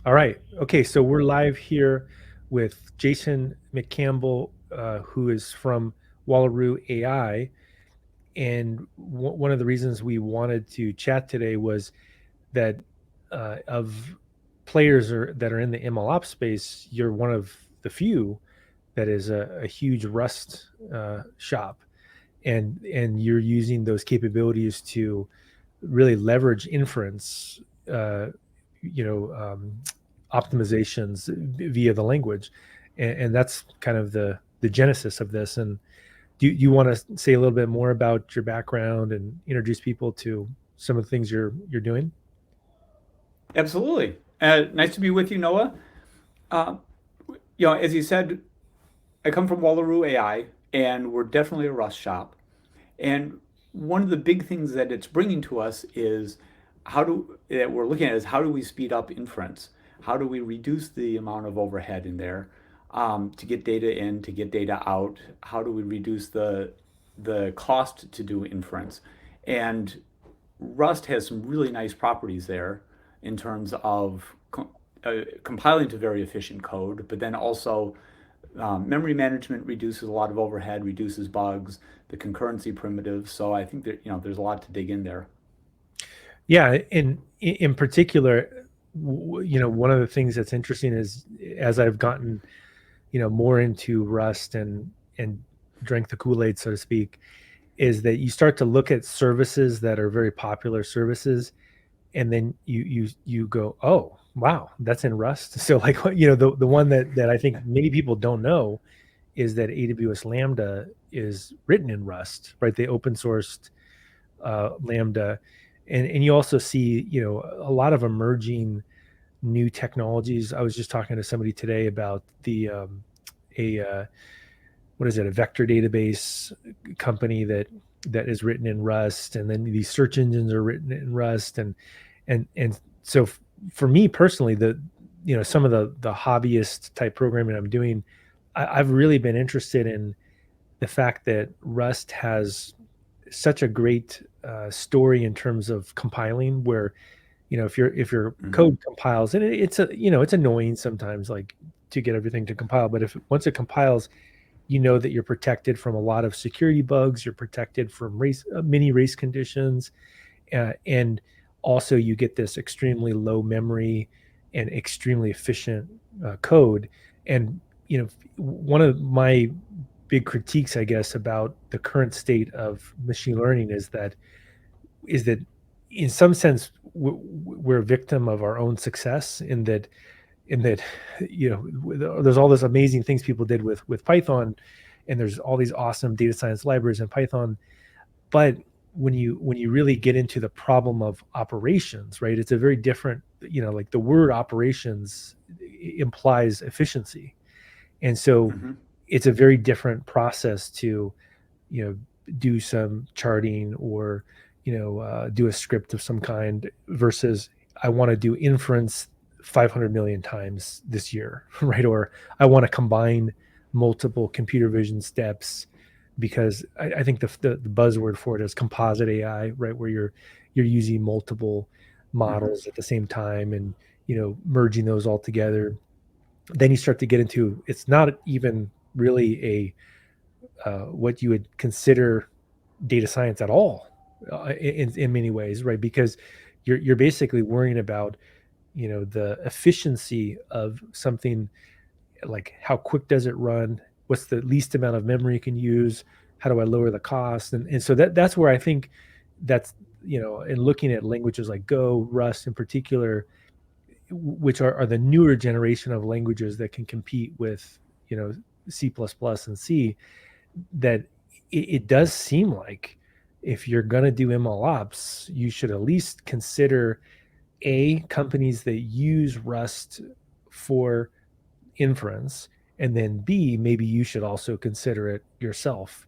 All right. Okay. So we're live here with Jason McCampbell, who is from Wallaroo AI. And one of the reasons we wanted to chat today was that of that are in the MLOps space, you're one of the few that is a huge Rust shop, and you're using those capabilities to really leverage inference, uh, you know, optimizations via the language, and that's kind of the genesis of this. And do you want to say a little bit more about your background and introduce people to some of the things you're doing? Absolutely. Nice to be with you, Noah. Uh, as you said, I come from Wallaroo AI, and we're definitely a Rust shop. And one of the big things that it's bringing to us is that we're looking at is how do we speed up inference? How do we reduce the amount of overhead in there to get data in, to get data out? How do we reduce the cost to do inference? And Rust has some really nice properties there in terms of compiling to very efficient code, but then also memory management reduces a lot of overhead, reduces bugs, the concurrency primitives. So I think that there's a lot to dig in there. Yeah, and in particular, one of the things that's interesting is as I've gotten more into Rust and drank the Kool-Aid, so to speak, is that you start to look at services that are very popular services, and then you go, oh wow, that's in Rust. So like the one that I think many people don't know is that AWS Lambda is written in Rust, right? They open sourced Lambda, and you also see a lot of emerging new technologies. I was just talking to somebody today about the a what is it, a vector database company that is written in Rust, and then these search engines are written in Rust, and so for me personally, some of the hobbyist type programming I'm doing, I've really been interested in the fact that Rust has such a great story in terms of compiling, where if your Hmm. code compiles, and it's annoying sometimes, like, to get everything to compile, but if once it compiles, you know that you're protected from a lot of security bugs, you're protected from mini race conditions, and also you get this extremely low memory and extremely efficient code. And one of my big critiques, I guess, about the current state of machine learning is that in some sense we're a victim of our own success, in that there's all those amazing things people did with Python, and there's all these awesome data science libraries in Python, but when you really get into the problem of operations, right, it's a very different, like the word operations implies efficiency, and so Hmm. it's a very different process to you know do some charting, or do a script of some kind, versus I want to do inference 500 million times this year, right? Or I want to combine multiple computer vision steps, because I think the buzzword for it is composite AI, right? Where you're using multiple Hmm. models at the same time, and merging those all together. Then you start to get into, it's not even really a what you would consider data science at all, in many ways, right? Because you're basically worrying about the efficiency of something, like how quick does it run, what's the least amount of memory you can use, how do I lower the cost, and so that's where I think that's in looking at languages like Go, Rust in particular, which are the newer generation of languages that can compete with C++ and C, that it does seem like if you're going to do ML ops, you should at least consider companies that use Rust for inference, and then B, maybe you should also consider it yourself.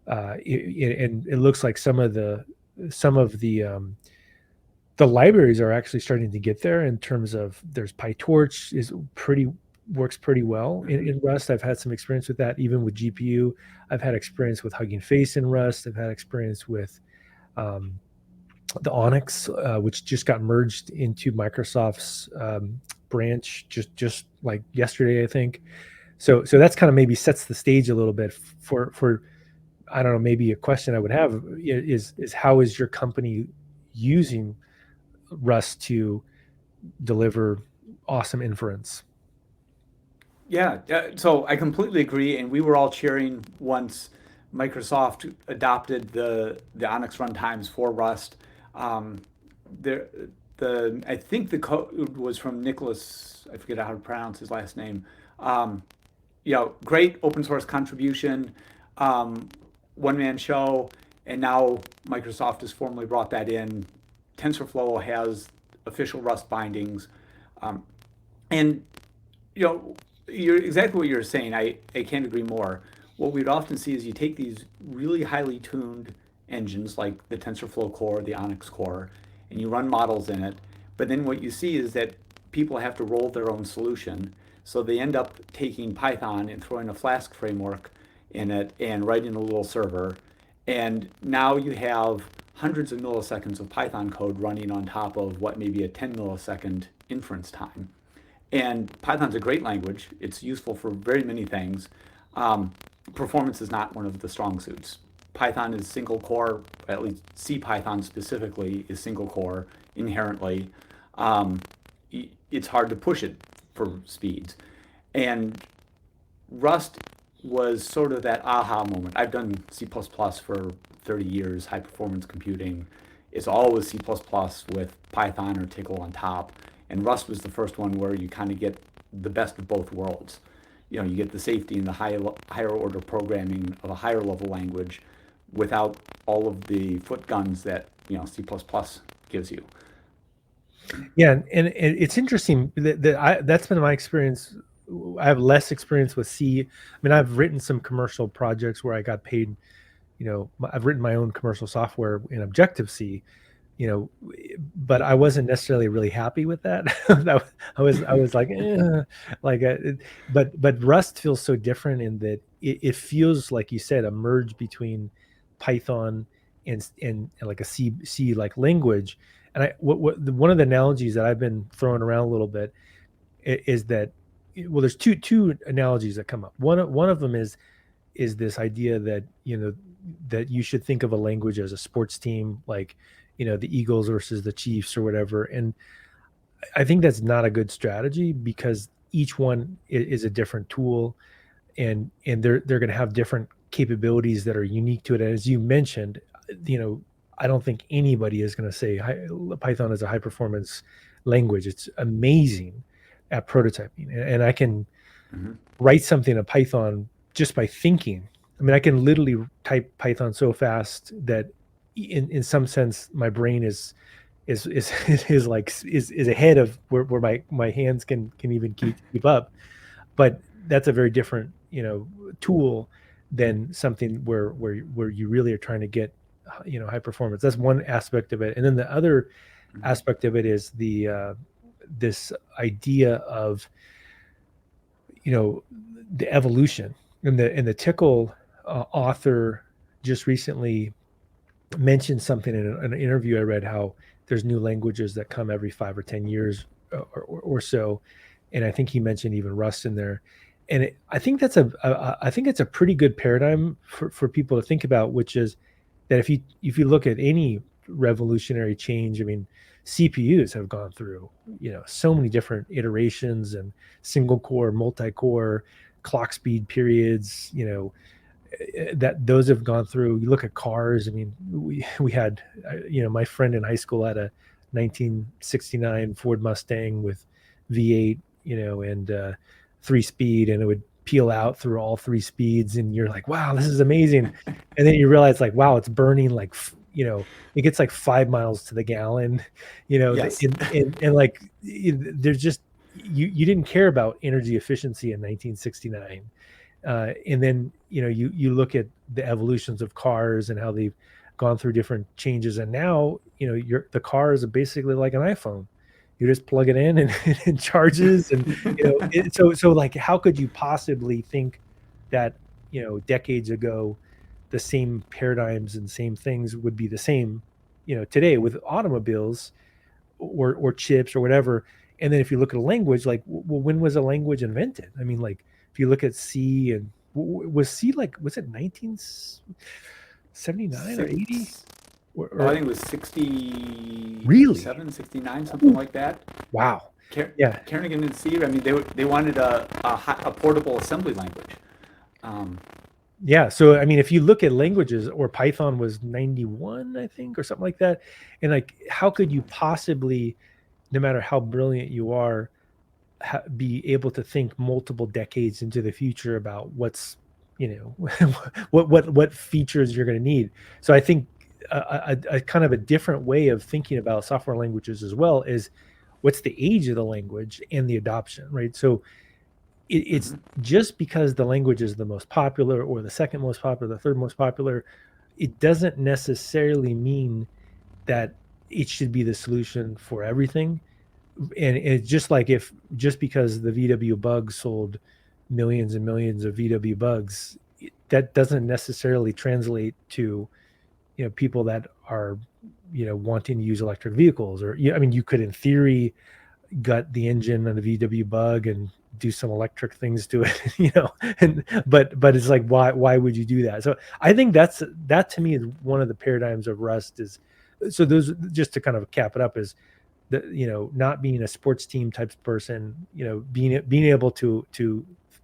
And it looks like some of the libraries are actually starting to get there, in terms of there's PyTorch is pretty works pretty well in, Hmm. in Rust. I've had some experience with that, even with GPU. I've had experience with Hugging Face in Rust. I've had experience with um, the Onyx, which just got merged into Microsoft's. branch just like yesterday, I think. So that's kind of maybe sets the stage a little bit for I don't know, maybe a question I would have is how is your company using Rust to deliver awesome inference? Yeah, so I completely agree, and we were all cheering once Microsoft adopted the Onyx runtimes for Rust. Um, there, I think the code was from Nicholas. I forget how to pronounce his last name. Um, great open source contribution, um, one man show, and now Microsoft has formally brought that in. TensorFlow has official Rust bindings, um, and you know, you're exactly what you're saying. I can't agree more. What we'd often see is you take these really highly tuned engines like the TensorFlow core, the Onyx core, and you run models in it. But then what you see is that people have to roll their own solution. So they end up taking Python and throwing a Flask framework in it and writing a little server. And now you have hundreds of milliseconds of Python code running on top of what may be a 10 millisecond inference time. And Python's a great language. It's useful for very many things. Um, Performance is not one of the strong suits. Python is single core, at least C Python specifically is single core inherently. Um, it's hard to push it for speeds. And Rust was sort of that aha moment. I've done C++ for 30 years, high performance computing. It's always C++ with Python or Tcl on top. And Rust was the first one where you kind of get the best of both worlds. You get the safety and the higher order programming of a higher level language without all of the foot guns that C++ gives you. Yeah, and it's interesting that's been my experience. I have less experience with C. I mean, I've written some commercial projects where I got paid. I've written my own commercial software in Objective C. But I wasn't necessarily really happy with that. I was like, like, but Rust feels so different in that it feels like you said a merge between Python and like a C like language. And one of the analogies that I've been throwing around a little bit is that, well, there's two analogies that come up. One of them is this idea that that you should think of a language as a sports team, like the Eagles versus the Chiefs or whatever. And I think that's not a good strategy because each one is a different tool, and they're going to have different capabilities that are unique to it. And as you mentioned, I don't think anybody is going to say Python is a high performance language. It's amazing at prototyping, and I can Mm-hmm. write something in Python just by thinking. I mean, I can literally type Python so fast that in some sense my brain is like is ahead of where my hands can even keep up. But that's a very different tool than something where you really are trying to get high performance. That's one aspect of it. And then the other Mm-hmm. aspect of it is the this idea of the evolution. And the Tickle author just recently mentioned something in an interview I read, how there's new languages that come every 5 or 10 years or so, and I think he mentioned even Rust in there. And I think I think it's a pretty good paradigm for people to think about, which is that if you look at any revolutionary change, I mean, CPUs have gone through so many different iterations and single core, multi core, clock speed periods. That those have gone through. You look at cars. I mean, we had my friend in high school had a 1969 Ford Mustang with V8, and 3 speed, and it would peel out through all 3 speeds, and you're like, wow, this is amazing. And then you realize, like, wow, it's burning like it gets like 5 miles to the gallon, Yes. and like there's just you didn't care about energy efficiency in 1969. And then you look at the evolutions of cars and how they've gone through different changes, and now the car is basically like an iPhone. You just plug it in and it charges, and so like, how could you possibly think that decades ago the same paradigms and same things would be the same today with automobiles or chips or whatever. And then if you look at a language, like, well, when was a language invented? I mean, like, if you look at C, and was C, like, was it 1979 or 80? Six, oh, I Or think it was really? 67, 69, something Ooh, like that. wow. Car- Yeah. Carnegie and C, I mean, they wanted a portable assembly language. Um, Yeah. So, I mean, if you look at languages, or Python was 91, I think, or something like that. And like, how could you possibly, no matter how brilliant you are, be able to think multiple decades into the future about what's, what features you're going to need? So I think a kind of a different way of thinking about software languages as well is, what's the age of the language and the adoption, right? So it's mhm. just because the language is the most popular, or the second most popular, the third most popular, it doesn't necessarily mean that it should be the solution for everything. And it's just like, if just because the VW bug sold millions and millions of VW bugs, that doesn't necessarily translate to, people that are, wanting to use electric vehicles. Or, I mean, you could, in theory, gut the engine on the VW bug and do some electric things to it, and but it's like, why would you do that? So I think that to me is one of the paradigms of Rust. Is so those, just to kind of cap it up, is the, not being a sports team type person, being able to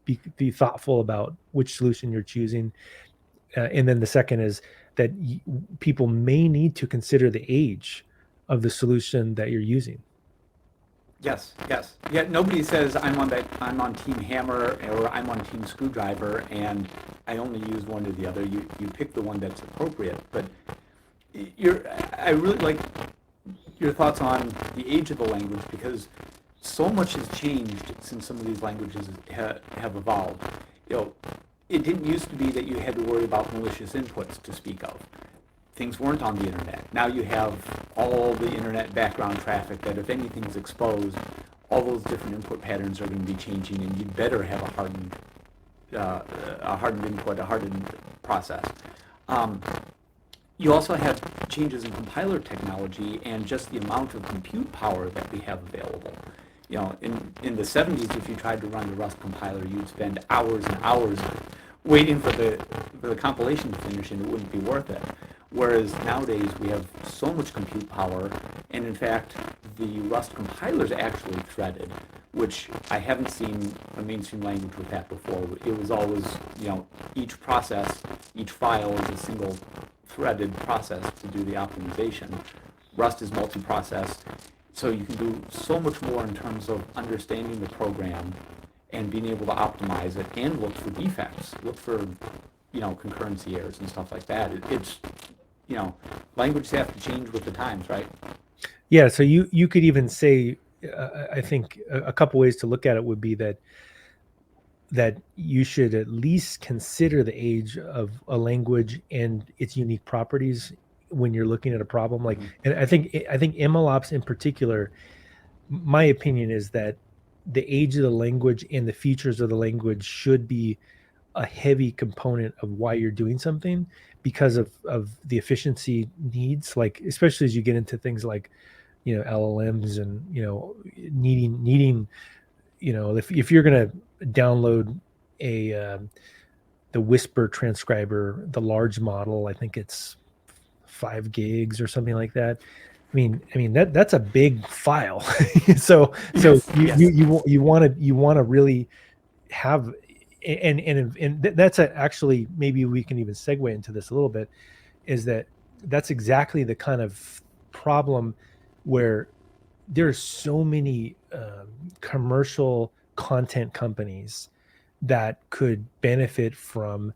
be thoughtful about which solution you're choosing. And then the second is that people may need to consider the age of the solution that you're using. Yes, yes. Yeah, nobody says I'm on Team Hammer or I'm on Team Screwdriver and I only use one or the other. You pick the one that's appropriate. But I really like your thoughts on the age of the language because so much has changed since some of these languages have evolved. You know, it didn't used to be that you had to worry about malicious inputs to speak of. Things weren't on the internet. Now you have all the internet background traffic that if anything's exposed, all those different input patterns are going to be changing, and you better have a hardened input, a hardened process. Um, you also have changes in compiler technology and just the amount of compute power that we have available. You know, in the 70s, if you tried to run the Rust compiler, you'd spend hours and hours waiting for the compilation to finish, and it wouldn't be worth it. Whereas nowadays we have so much compute power, and in fact, the Rust compiler is actually threaded, which I haven't seen a mainstream language with that before. It was always, each process, each file is a single threaded process to do the optimization. Rust is multi-process, so you can do so much more in terms of understanding the program and being able to optimize it and look for defects, look for, concurrency errors and stuff like that. It's, languages have to change with the times, right? Yeah, so you could even say, I think a couple ways to look at it would be that you should at least consider the age of a language and its unique properties when you're looking at a problem. Like, Mm-hmm. and I think MLOps in particular, my opinion is that the age of the language and the features of the language should be a heavy component of why you're doing something, because of the efficiency needs, like, especially as you get into things like, LLMs, and, needing, if you're going to download a the Whisper transcriber, the large model, I think it's 5 gigs or something like that. I mean that's a big file. So Yes, yes. you want to really have, and that's actually, maybe we can even segue into this a little bit, is that that's exactly the kind of problem where there's so many commercial content companies that could benefit from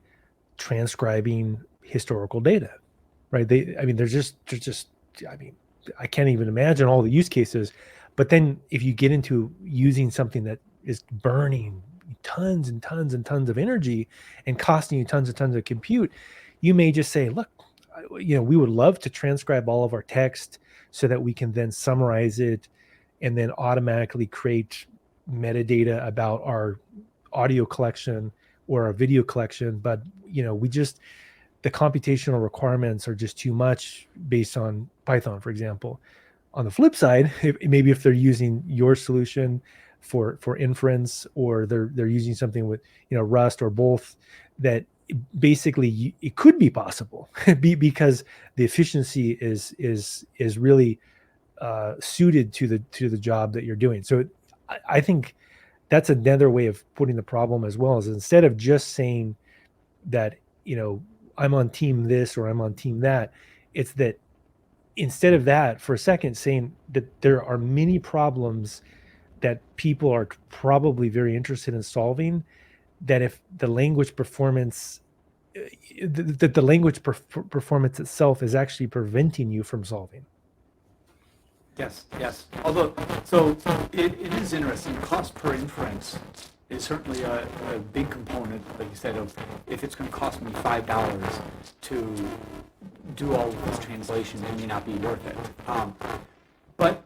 transcribing historical data, right? I mean, there's just, I mean, I can't even imagine all the use cases. But then if you get into using something that is burning tons and tons and tons of energy and costing you tons and tons of compute, you may just say, look, we would love to transcribe all of our text so that we can then summarize it and then automatically create metadata about our audio collection or our video collection. But we just, the computational requirements are just too much based on Python, for example. On the flip side, maybe if they're using your solution for inference, or they're using something with Rust or both, that basically it could be possible because the efficiency is really suited to the job that you're doing. So I think that's another way of putting the problem as well, is instead of just saying that I'm on team this or I'm on team that, it's that instead of that, for a second, saying that there are many problems that people are probably very interested in solving, that if the language performance that the language performance itself is actually preventing you from solving. Yes, yes. Although, so it is interesting. Cost per inference is certainly a big component, like you said, of if it's going to cost me $5 to do all of this translation, it may not be worth it. But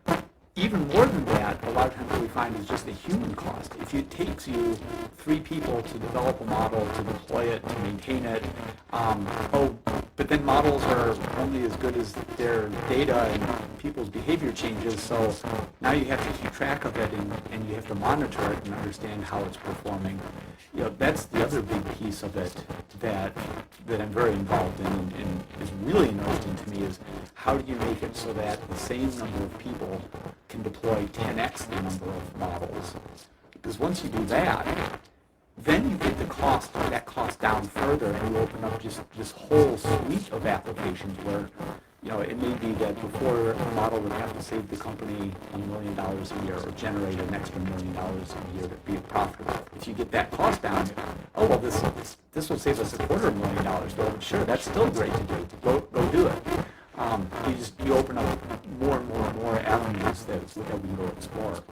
even more than that, a lot of times what we find is just the human cost. If it takes you 3 people to develop a model, to deploy it, to maintain it, but then models are only as good as their data and people's behavior changes, so now you have to keep track of it and you have to monitor it and understand how it's performing. That's the other big piece of it that I'm very involved in and is really interesting to me, is how do you make it so that the same number of people can deploy 10x the number of models? Because once you do that, then you get that cost down further, and you open up just this whole suite of applications where, it may be that before a model would have to save the company $1 million a year or generate an extra $1 million a year to be profitable. If you get that cost down, oh, well, this will save us $250,000. Well, sure, that's still great to do. Go do it. You open up more and more and more avenues that we can go explore.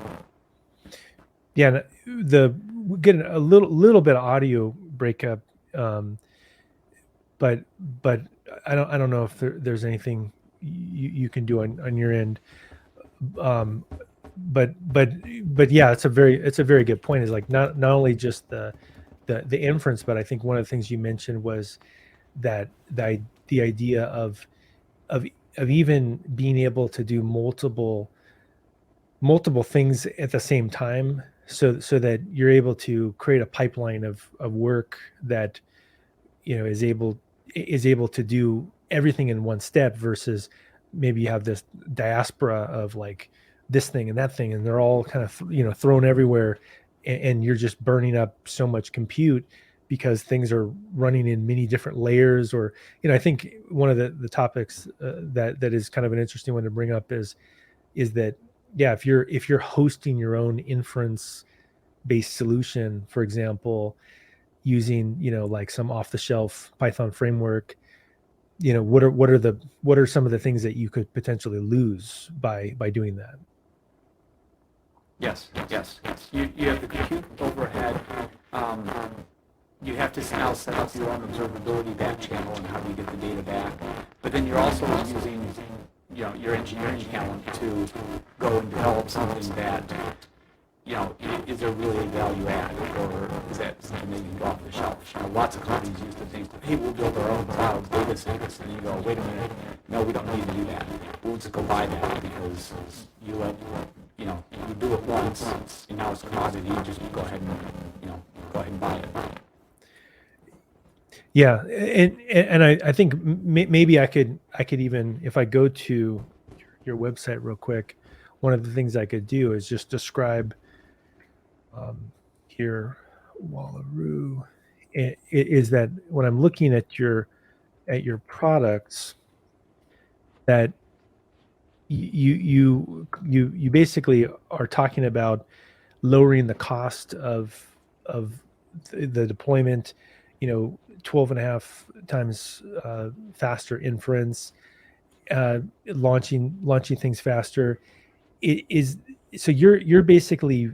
Yeah, we're getting a little bit of audio breakup, but I don't know if there's anything you can do on your end. But yeah, it's a very good point. Is like not only just the inference, but I think one of the things you mentioned was that the idea of of even being able to do multiple things at the same time, so that you're able to create a pipeline of work that is able to do everything in one step, versus maybe you have this diaspora of like this thing and that thing, and they're all kind of thrown everywhere, and you're just burning up so much compute because things are running in many different layers. Or I think one of the topics that is kind of an interesting one to bring up is that, yeah, if you're hosting your own inference based solution, for example, using like some off the shelf Python framework, what are some of the things that you could potentially lose by doing that? Yes, yes. You have the compute overhead. You have to now set up your own observability back channel and how do you get the data back. But then you're also using your engineering talent to go and develop something that, is there really a value add, or is that something that you can go off the shelf? Lots of companies used to think, hey, we'll build our own cloud data centers, and you go, wait a minute, no, we don't need to do that. We'll just go buy that because you do it once, and now it's commodity. You just go ahead and buy it. Yeah, and I think maybe I could even, if I go to your website real quick, one of the things I could do is just describe here, Wallaroo, is that when I'm looking at your products, that you basically are talking about lowering the cost of the deployment, 12 and a half times faster inference, launching things faster. It is, so you're basically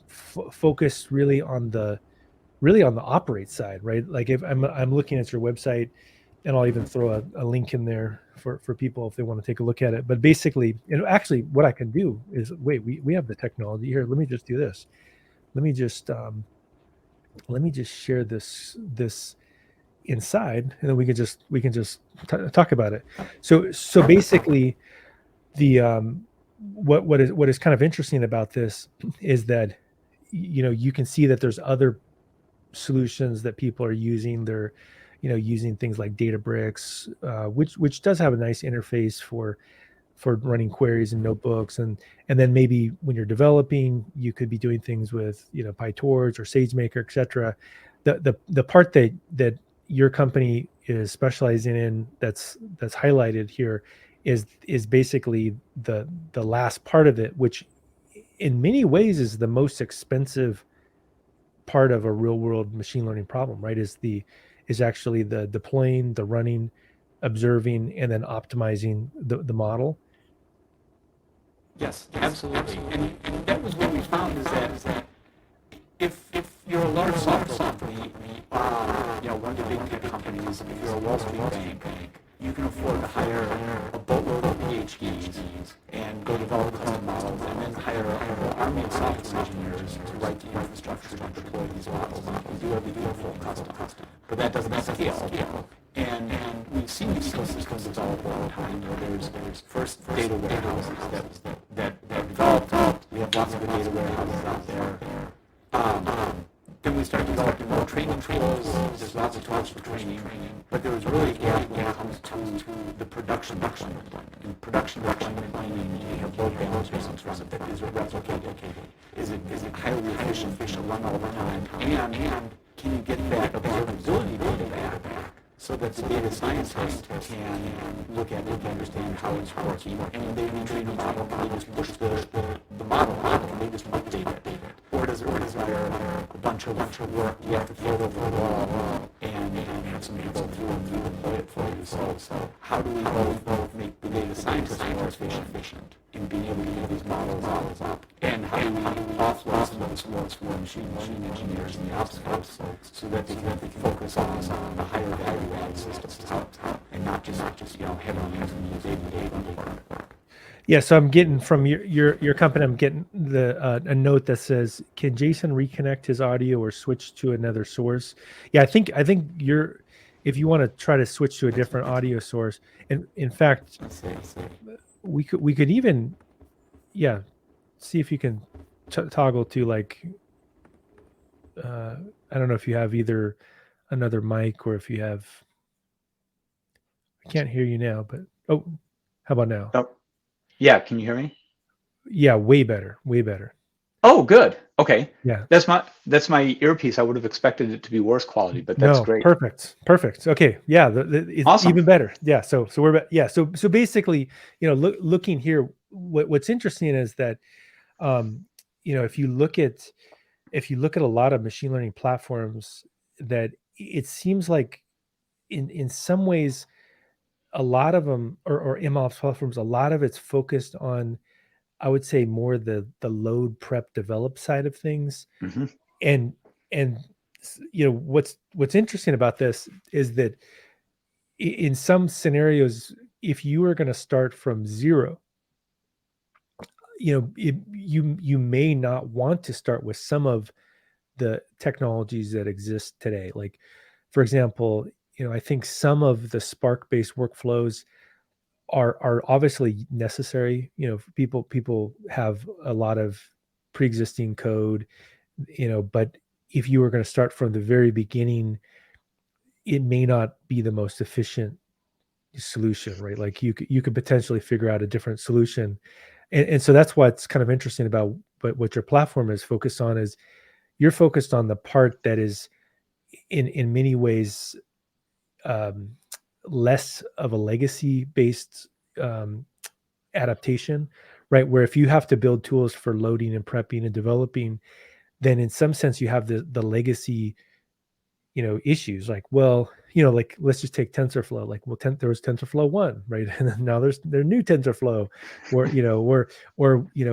focused really on the operate side, right? Like if I'm looking at your website, and I'll even throw a link in there for people if they want to take a look at it. But basically, actually what I can do is, wait, we have the technology here. Let me just do this. Let me just share this inside, and then we can just talk about it. So basically, the what is kind of interesting about this is that you can see that there's other solutions that people are using. They're using things like Databricks, which does have a nice interface for running queries and notebooks, and then maybe when you're developing, you could be doing things with PyTorch or SageMaker, etc. The part that your company is specializing in, that's highlighted here, is basically the last part of it, which in many ways is the most expensive part of a real world machine learning problem, right? Is actually the deploying, the running, observing, and then optimizing the model. Yes, absolutely. And that was what we found is that if you're a large software company, one of the big tech companies, if you're a Wall Street bank, you can afford to hire a boatload of PhDs and go develop custom models, and then hire a whole army of software engineers to write the infrastructure to deploy these models. You do everything full custom, but that doesn't scale. And we've seen these ecosystems develop over time. There's first data warehouses that developed. We have lots of good data warehouses out there. Then we start developing more training tools. There's lots of tools for training, but there was really a gap when it comes to the production deployment. In production deployment, meaning you have load balancers and stuff that is replicated. Is it highly efficient to run all the time? And can you get that observability data back so that the data scientists can look at it and understand how it's working? And when they retrain the model, can they just push the model out? Can they just update it? Or does it require a bunch of work? You have to throw it over the wall and have some people through and deploy it for you. So how do we both make the data scientists more efficient in being able to get these models up? And how do we offload some of this work for machine learning engineers and the ops folks so that they can focus on the higher value added systems and not just heavily using the day-to-day work? Yeah, so I'm getting from your company, I'm getting a note that says, "Can Jason reconnect his audio or switch to another source?" Yeah, I think if you want to try to switch to a different audio source, and in fact, we could even, yeah, see if you can toggle to like, I don't know if you have either another mic or if you have. I can't hear you now, but oh, how about now? Oh, yeah. Can you hear me? Yeah, way better, way better. Oh, good. Okay. Yeah. That's my earpiece. I would have expected it to be worse quality, but that's No, great. perfect. Okay, yeah, it's Awesome. even better. Yeah, so we're yeah. So basically, looking here, what's interesting is that, if you look at a lot of machine learning platforms, that it seems like in some ways, a lot of them, or MLOps platforms, a lot of it's focused on, I would say, more the load prep develop side of things. Hmm. And what's interesting about this is that in some scenarios, if you are going to start from zero, you may not want to start with some of the technologies that exist today. Like, for example, I think some of the Spark based workflows are obviously necessary. People have a lot of pre-existing code, but if you were going to start from the very beginning, it may not be the most efficient solution, right? Like you could potentially figure out a different solution. And so that's what's kind of interesting about what your platform is focused on, is you're focused on the part that is in many ways, um, less of a legacy based, um, adaptation, right? Where if you have to build tools for loading and prepping and developing, then in some sense you have the legacy, issues. Like, well, like, let's just take TensorFlow. Like, well, there was TensorFlow 1, right? And then now there's new TensorFlow, or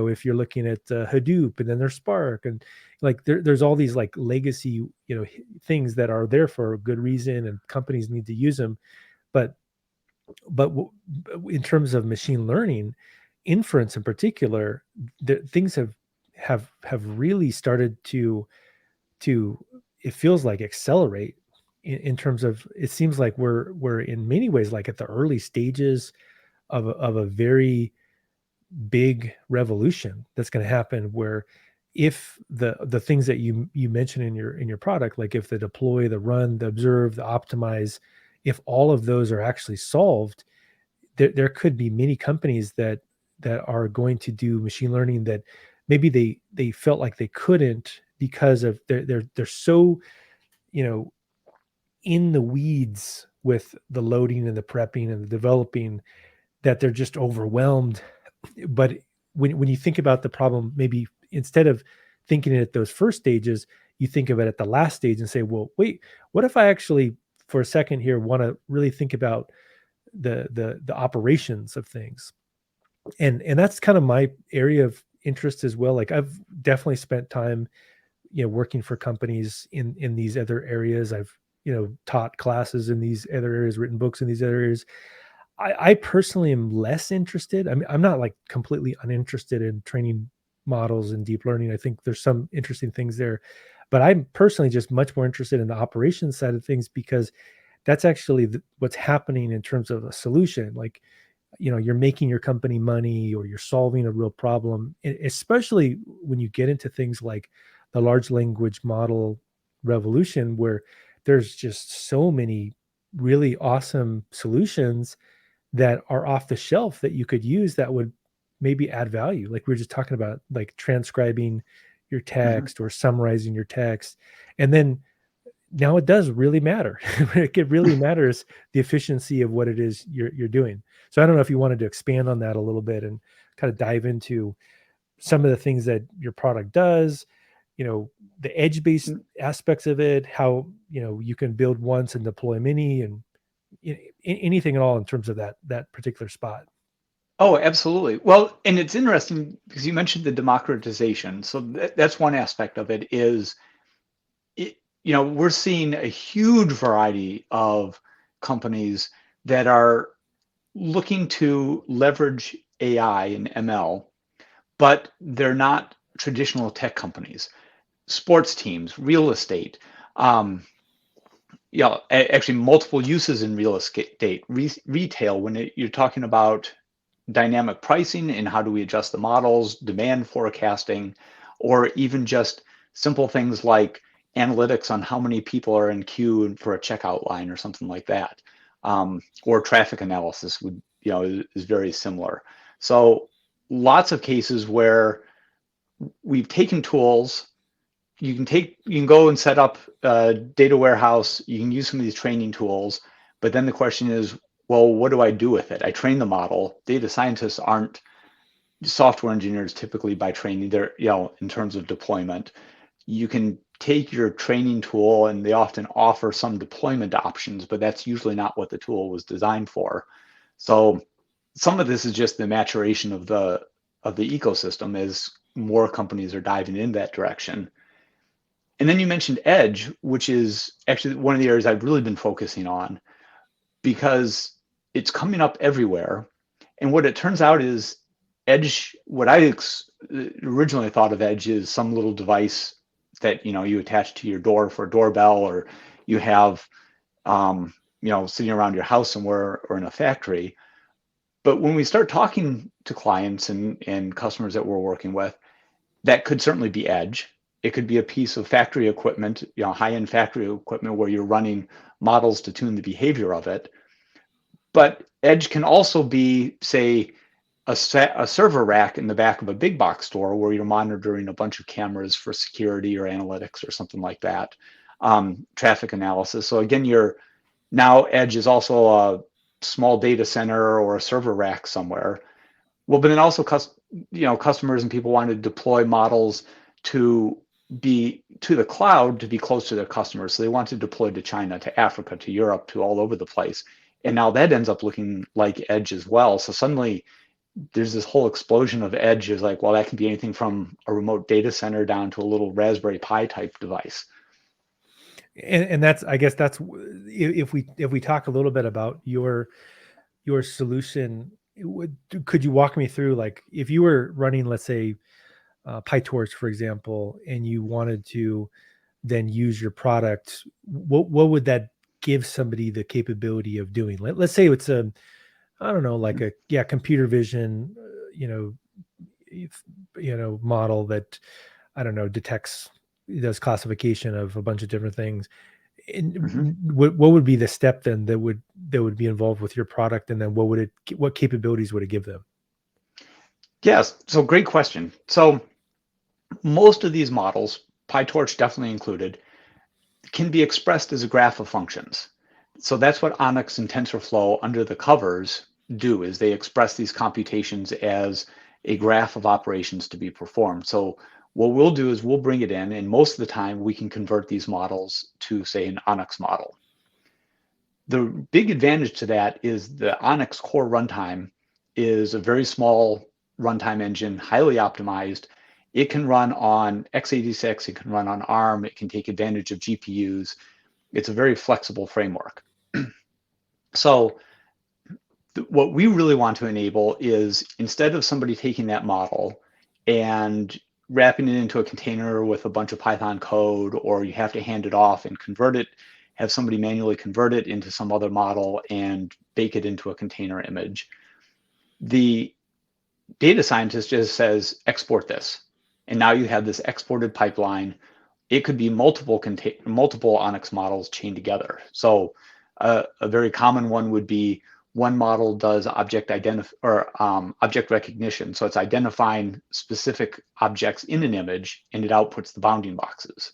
if you're looking at Hadoop, and then there's Spark, and like there's all these like legacy, things that are there for a good reason, and companies need to use them. But in terms of machine learning, inference in particular, things have really started to it feels like accelerate in terms of, it seems like we're in many ways like at the early stages of a very big revolution that's going to happen where if the things that you mentioned in your product, like if the deploy, the run, the observe, the optimize, if all of those are actually solved, there could be many companies that are going to do machine learning that maybe they felt like they couldn't because of they're so, you know, in the weeds with the loading and the prepping and the developing, that they're just overwhelmed. But when you think about the problem, maybe instead of thinking it at those first stages, you think of it at the last stage and say, well, wait, what if I actually for a second here want to really think about the operations of things? And that's kind of my area of interest as well. Like I've definitely spent time, you know, working for companies in these other areas. I've, you know, taught classes in these other areas, written books in these other areas. I personally am less interested. I mean, I'm not like completely uninterested in training models and deep learning. I think there's some interesting things there, but I'm personally just much more interested in the operations side of things because that's actually what's happening in terms of a solution. Like, you know, you're making your company money or you're solving a real problem, especially when you get into things like the large language model revolution, where there's just so many really awesome solutions that are off the shelf that you could use that would maybe add value. Like we were just talking about, like transcribing your Mm-hmm. text or summarizing your text. And then now it does really matter. It really matters the efficiency of what it is you're doing. So I don't know if you wanted to expand on that a little bit and kind of dive into some of the things that your product does, you know, the edge-based aspects of it, how, you know, you can build once and deploy many, and anything at all in terms of that particular spot. Oh, absolutely. Well, and it's interesting because you mentioned the democratization. So that's one aspect of it is, you know, we're seeing a huge variety of companies that are looking to leverage AI and ML, but they're not traditional tech companies. Sports teams, real estate, um, yeah, actually multiple uses in real estate, retail, when you're talking about dynamic pricing and how do we adjust the models, demand forecasting, or even just simple things like analytics on how many people are in queue for a checkout line or something like that. Or traffic analysis would, you know, is very similar. So lots of cases where we've taken tools. You can go and set up a data warehouse. You can use some of these training tools, but then the question is, well, what do I do with it? I train the model. Data scientists aren't software engineers typically by training. They're, you know, in terms of deployment, you can take your training tool and they often offer some deployment options, but that's usually not what the tool was designed for. So some of this is just the maturation of the ecosystem as more companies are diving in that direction. And then you mentioned edge, which is actually one of the areas I've really been focusing on because it's coming up everywhere. And what it turns out is edge, what I originally thought of edge is some little device that, you know, you attach to your door for a doorbell, or you have, you know, sitting around your house somewhere or in a factory. But when we start talking to clients and customers that we're working with, that could certainly be edge. It could be a piece of factory equipment, you know, high-end factory equipment where you're running models to tune the behavior of it. But edge can also be, say, a server rack in the back of a big box store where you're monitoring a bunch of cameras for security or analytics or something like that, traffic analysis. So again, now edge is also a small data center or a server rack somewhere. Well, but then also, you know, customers and people want to deploy models to be to the cloud to be close to their customers. So they want to deploy to China, to Africa, to Europe, to all over the place. And now that ends up looking like edge as well. So suddenly there's this whole explosion of edge is like, well, that can be anything from a remote data center down to a little Raspberry Pi type device. And that's, I guess that's, if we talk a little bit about your solution, could you walk me through, like, if you were running, let's say, PyTorch, for example, and you wanted to then use your product, what would that give somebody the capability of doing? Let's say it's a, I don't know, like a computer vision, you know, model that, I don't know, does classification of a bunch of different things. And what would be the step then that would be involved with your product, and then what capabilities would it give them? Yes, so great question. So most of these models, PyTorch definitely included, can be expressed as a graph of functions. So that's what ONNX and TensorFlow under the covers do, is they express these computations as a graph of operations to be performed. So what we'll do is we'll bring it in, and most of the time we can convert these models to, say, an ONNX model. The big advantage to that is the ONNX core runtime is a very small runtime engine, highly optimized. It can run on x86, it can run on ARM, it can take advantage of GPUs. It's a very flexible framework. So what we really want to enable is, instead of somebody taking that model and wrapping it into a container with a bunch of Python code, or you have to hand it off and convert it, have somebody manually convert it into some other model and bake it into a container image, the data scientist just says, export this. And now you have this exported pipeline. It could be multiple ONNX models chained together. So a very common one would be, one model does object recognition. So it's identifying specific objects in an image, and it outputs the bounding boxes.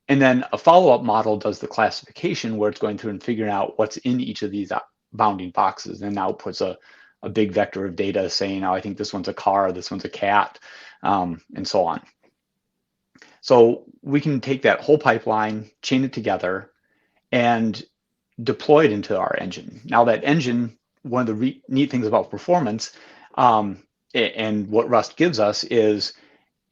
And then a follow-up model does the classification, where it's going through and figuring out what's in each of these bounding boxes, and outputs a big vector of data saying, oh, I think this one's a car, this one's a cat, and so on. So we can take that whole pipeline, chain it together, and deploy it into our engine. Now that engine, one of the neat things about performance, and what Rust gives us, is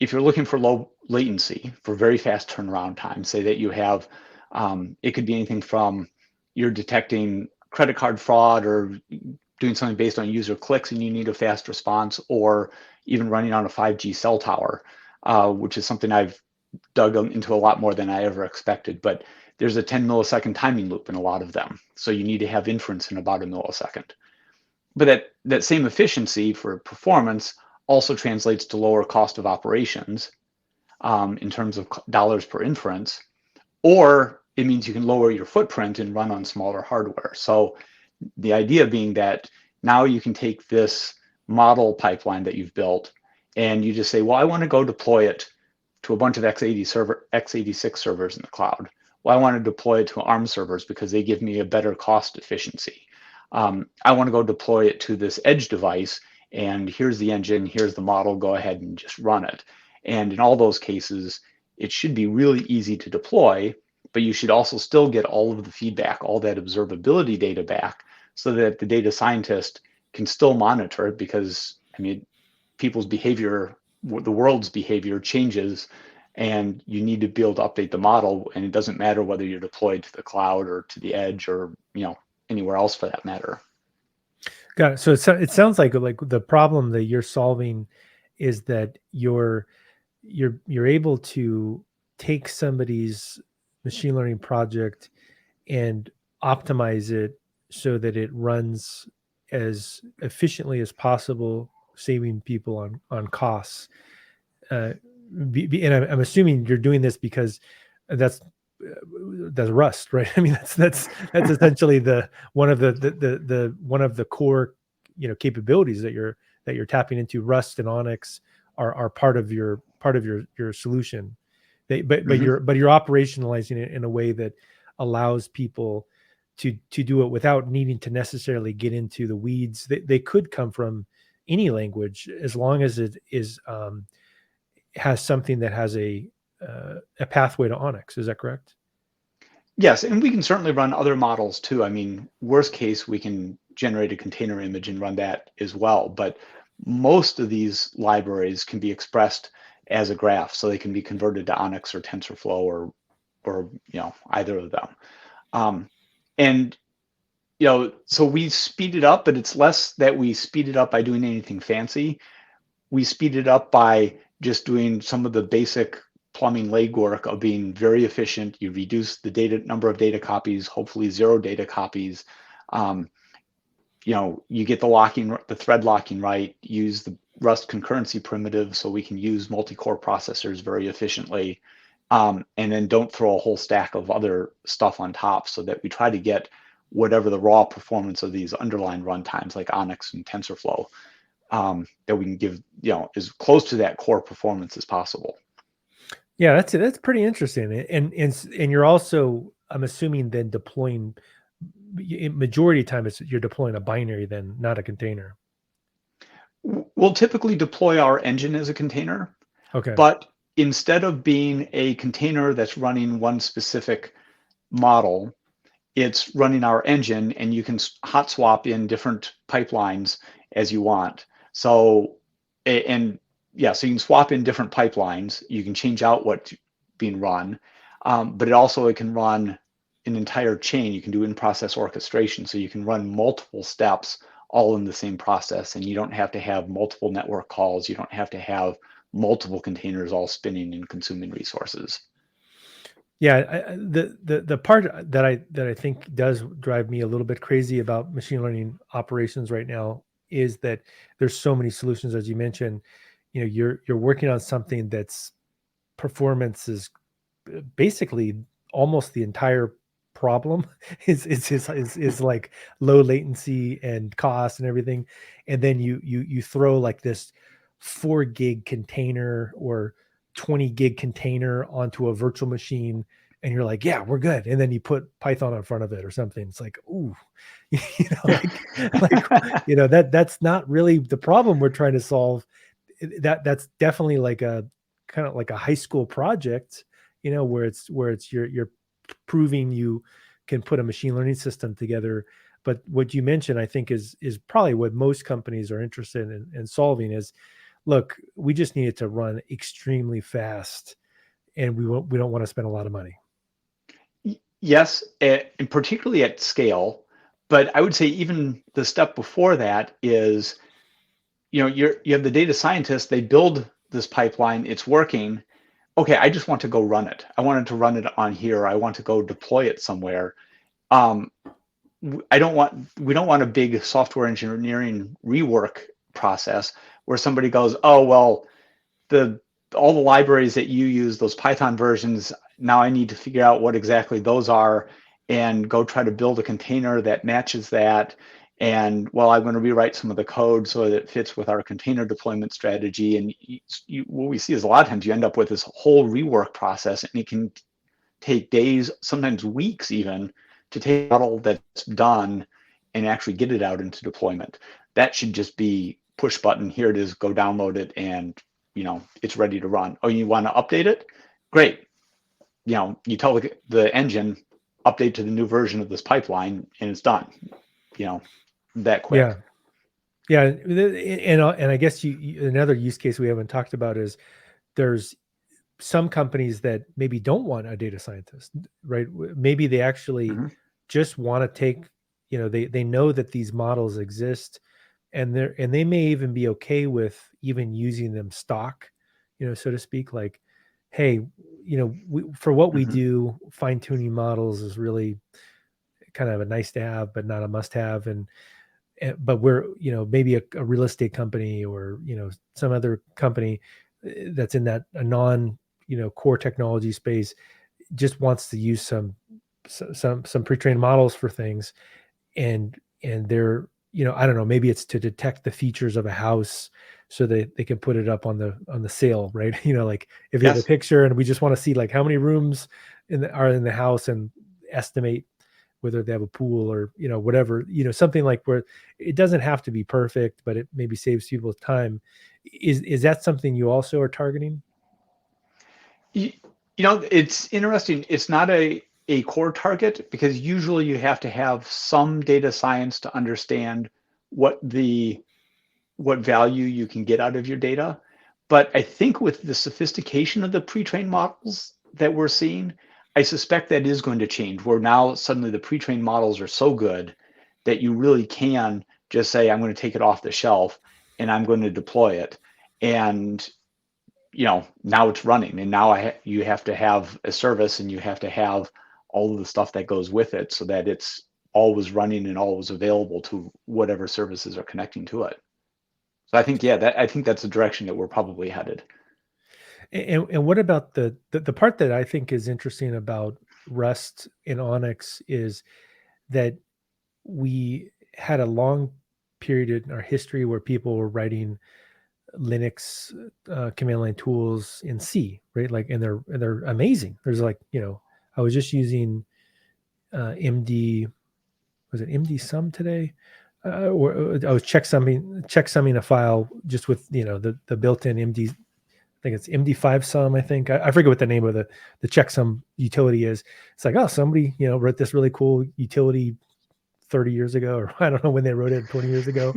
if you're looking for low latency, for very fast turnaround time, say that you have, it could be anything from you're detecting credit card fraud, or doing something based on user clicks and you need a fast response, or even running on a 5G cell tower, which is something I've dug into a lot more than I ever expected. But there's a 10 millisecond timing loop in a lot of them. So you need to have inference in about a millisecond. But that same efficiency for performance also translates to lower cost of operations in terms of dollars per inference, or it means you can lower your footprint and run on smaller hardware. So the idea being that now you can take this model pipeline that you've built, and you just say, well, I want to go deploy it to a bunch of x86 servers in the cloud. Well, I want to deploy it to ARM servers because they give me a better cost efficiency. I want to go deploy it to this edge device, and here's the engine, here's the model, go ahead and just run it. And in all those cases, it should be really easy to deploy, but you should also still get all of the feedback, all that observability data back, so that the data scientist can still monitor it, because, I mean, people's behavior, the world's behavior changes, and you need to be able to update the model, and it doesn't matter whether you're deployed to the cloud or to the edge, or anywhere else for that matter. Got it. So it sounds like the problem that you're solving is that you're able to take somebody's machine learning project and optimize it so that it runs as efficiently as possible, saving people on costs. And I'm assuming you're doing this because that's Rust, right? I mean, that's essentially one of the core capabilities that you're tapping into. Rust and ONNX are part of your solution. But you're operationalizing it in a way that allows people to do it without needing to necessarily get into the weeds. They could come from any language, as long as it has something that has a pathway to ONNX. Is that correct? Yes, and we can certainly run other models too. I mean, worst case, we can generate a container image and run that as well. But most of these libraries can be expressed as a graph, so they can be converted to ONNX or TensorFlow or either of them. And so we speed it up, but it's less that we speed it up by doing anything fancy. We speed it up by just doing some of the basic plumbing legwork of being very efficient. You reduce the number of data copies, hopefully 0 data copies. You get the thread locking right, use Rust concurrency primitive so we can use multi-core processors very efficiently, and then don't throw a whole stack of other stuff on top, so that we try to get whatever the raw performance of these underlying runtimes like Onyx and TensorFlow, that we can give, as close to that core performance as possible. Yeah, that's pretty interesting. And you're also, I'm assuming, then deploying, majority of time you're deploying a binary, then not a container. We'll typically deploy our engine as a container, Okay. but instead of being a container that's running one specific model, it's running our engine, and you can hot swap in different pipelines as you want. So, and yeah, so you can swap in different pipelines. You can change out what's being run, but it can run an entire chain. You can do in-process orchestration, so you can run multiple steps all in the same process, and you don't have to have multiple network calls. You don't have to have multiple containers all spinning and consuming resources. Yeah, the part that I think does drive me a little bit crazy about machine learning operations right now is that there's so many solutions, as you mentioned. You're working on something that's performance is basically almost the entire problem is like low latency and cost and everything, and then you throw like this 4 gig container or 20 gig container onto a virtual machine, and you're like, yeah, we're good, and then you put Python in front of it or something. It's like, ooh, that's not really the problem we're trying to solve. That's definitely like a kind of like a high school project, where it's you're proving you can put a machine learning system together. But what you mentioned, I think, is probably what most companies are interested in solving is, look, we just need it to run extremely fast, and we don't want to spend a lot of money. Yes, and particularly at scale. But I would say even the step before that is, you have the data scientists, they build this pipeline, it's working. Okay, I just want to go run it. I wanted to run it on here. I want to go deploy it somewhere. We don't want a big software engineering rework process where somebody goes, oh, well, all the libraries that you use, those Python versions, now I need to figure out what exactly those are and go try to build a container that matches that. And well, I'm going to rewrite some of the code so that it fits with our container deployment strategy. And what we see is a lot of times you end up with this whole rework process, and it can take days, sometimes weeks even, to take a model that's done and actually get it out into deployment. That should just be push button, here it is, go download it, and it's ready to run. Oh, you want to update it? Great. You tell the engine, update to the new version of this pipeline, and it's done. That quick. Yeah. And I guess another use case we haven't talked about is there's some companies that maybe don't want a data scientist, right? Maybe they actually just want to take, they know that these models exist, and they may even be okay with even using them stock, so to speak. Like, hey, for what we do, fine tuning models is really kind of a nice to have, but not a must have. But we're, maybe a real estate company or, some other company that's in that a non, core technology space, just wants to use some pre-trained models for things. And they're, I don't know, maybe it's to detect the features of a house so that they can put it up on the sale, right? Like if you have a picture and we just want to see like how many rooms are in the house and estimate whether they have a pool or, whatever, something like where it doesn't have to be perfect, but it maybe saves people time. Is that something you also are targeting? It's interesting. It's not a core target, because usually you have to have some data science to understand what value you can get out of your data. But I think with the sophistication of the pre-trained models that we're seeing, I suspect that is going to change, where now suddenly the pre-trained models are so good that you really can just say, I'm going to take it off the shelf and I'm going to deploy it. And now it's running, and now you have to have a service, and you have to have all of the stuff that goes with it so that it's always running and always available to whatever services are connecting to it. So I think, yeah, I think that's the direction that we're probably headed. And what about the part that I think is interesting about Rust and Onyx is that we had a long period in our history where people were writing Linux command line tools in C, right? Like, and they're amazing. There's like, I was just using MD, was it MD sum today? Or I was checksumming a file just with the built-in MD. I think it's MD5 sum. I think I forget what the name of the checksum utility is. It's like, oh, somebody wrote this really cool utility 30 years ago, or I don't know when they wrote it, 20 years ago.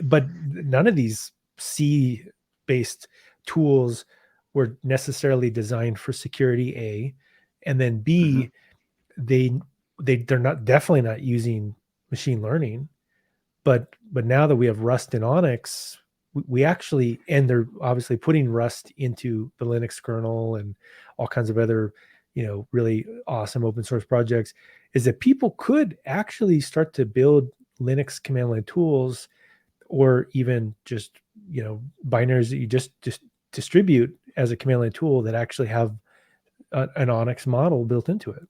But none of these C based tools were necessarily designed for security, A, and then B, they're not definitely not using machine learning. But now that we have Rust and Onyx, we actually, and they're obviously putting Rust into the Linux kernel and all kinds of other really awesome open source projects, is that people could actually start to build Linux command line tools, or even just binaries that you just distribute as a command line tool that actually have an Onyx model built into it.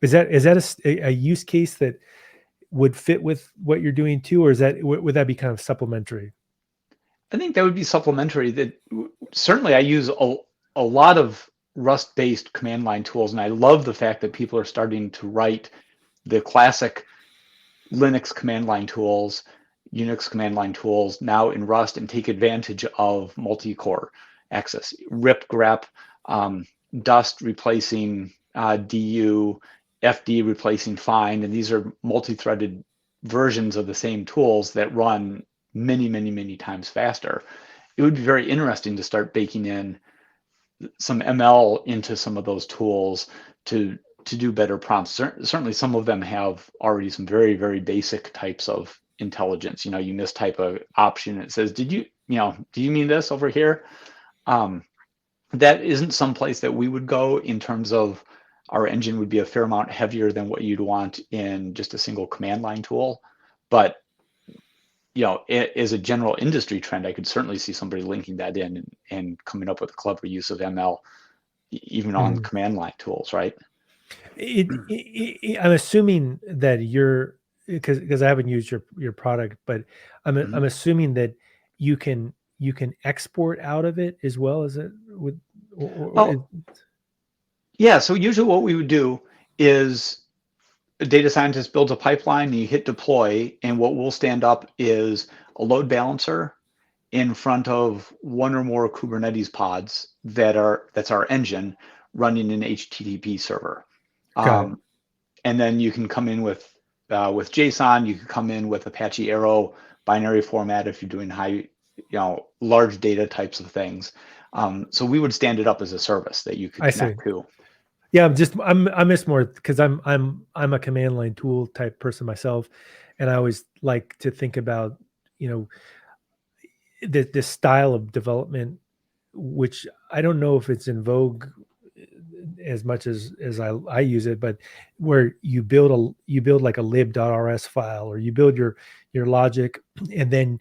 Is that a use case that would fit with what you're doing too, or would that be kind of supplementary? I think that would be supplementary. That certainly I use a lot of Rust-based command line tools, and I love the fact that people are starting to write the classic Linux command line tools, Unix command line tools now in Rust and take advantage of multi-core access. Rip, grep, dust replacing du, fd replacing find, and these are multi-threaded versions of the same tools that run many times faster. It would be very interesting to start baking in some ML into some of those tools to do better prompts. Certainly some of them have already some very basic types of intelligence. You mistype a option, it says, do you mean this over here? That isn't some place that we would go in terms of our engine would be a fair amount heavier than what you'd want in just a single command line tool. But it is a general industry trend. I could certainly see somebody linking that in and coming up with a clever use of ML, even on command line tools, right? I'm assuming that you're, because I haven't used your product, but I'm assuming that you can export out of it as well as it would. Yeah. So usually what we would do is a data scientist builds a pipeline, and you hit deploy, and what we'll stand up is a load balancer in front of one or more Kubernetes pods that's our engine running an HTTP server. And then you can come in with JSON. You can come in with Apache Arrow binary format if you're doing high, large data types of things. So we would stand it up as a service that you could connect to. Yeah, I miss more because I'm a command line tool type person myself, and I always like to think about this style of development, which I don't know if it's in vogue as much as I use it, but where you build like a lib.rs file, or you build your logic, and then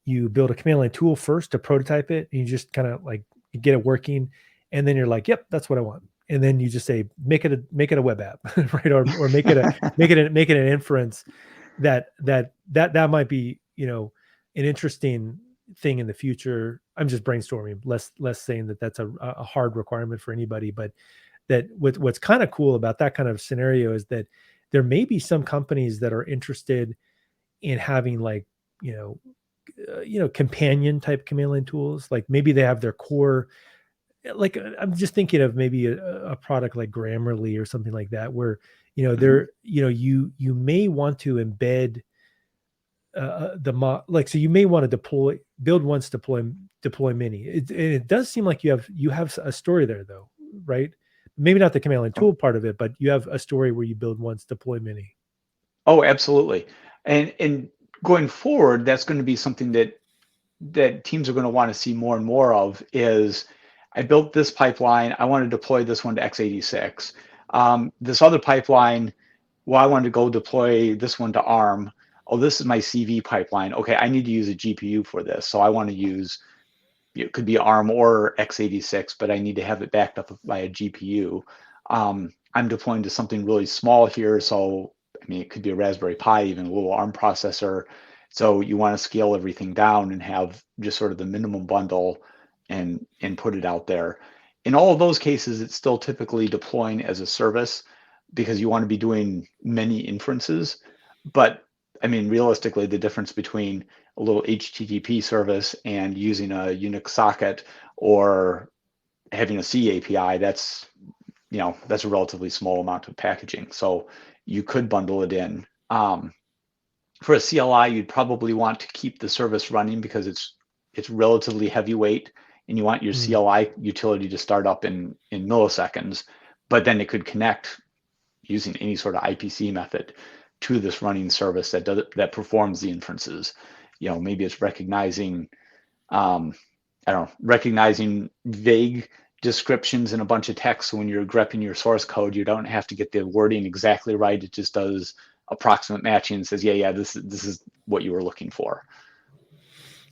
you build a command line tool first to prototype it, and you just kind of like you get it working, and then you're like, yep, that's what I want. And then you just say, make it a web app, right? Or make it an inference that might be, an interesting thing in the future. I'm just brainstorming, less saying that that's a hard requirement for anybody, but that what's kind of cool about that kind of scenario is that there may be some companies that are interested in having like, companion type command line tools. Like maybe they have their core, like I'm just thinking of maybe a product like Grammarly or something like that, where there you may want to embed so you may want to build once, deploy many. It does seem like you have a story there though, right? Maybe not the command line tool part of it, but you have a story where you build once, deploy many. Oh, absolutely. And going forward, that's going to be something that teams are going to want to see more and more of. Is I built this pipeline, I want to deploy this one to x86. This other pipeline, well, I want to go deploy this one to ARM. oh, this is my CV pipeline. Okay, I need to use a GPU for this. So I want to use, it could be ARM or x86, but I need to have it backed up by a GPU. I'm deploying to something really small here. So, I mean, it could be a Raspberry Pi, even a little ARM processor. So you want to scale everything down and have just sort of the minimum bundle and put it out there. In all of those cases, it's still typically deploying as a service because you want to be doing many inferences. But I mean, realistically, the difference between a little HTTP service and using a Unix socket or having a C API, that's a relatively small amount of packaging. So you could bundle it in. For a CLI, you'd probably want to keep the service running because it's relatively heavyweight, and you want your CLI utility to start up in milliseconds. But then it could connect using any sort of IPC method to this running service that performs the inferences. Maybe it's recognizing, recognizing vague descriptions in a bunch of text. So when you're grepping your source code, you don't have to get the wording exactly right. It just does approximate matching and says, yeah, this is what you were looking for.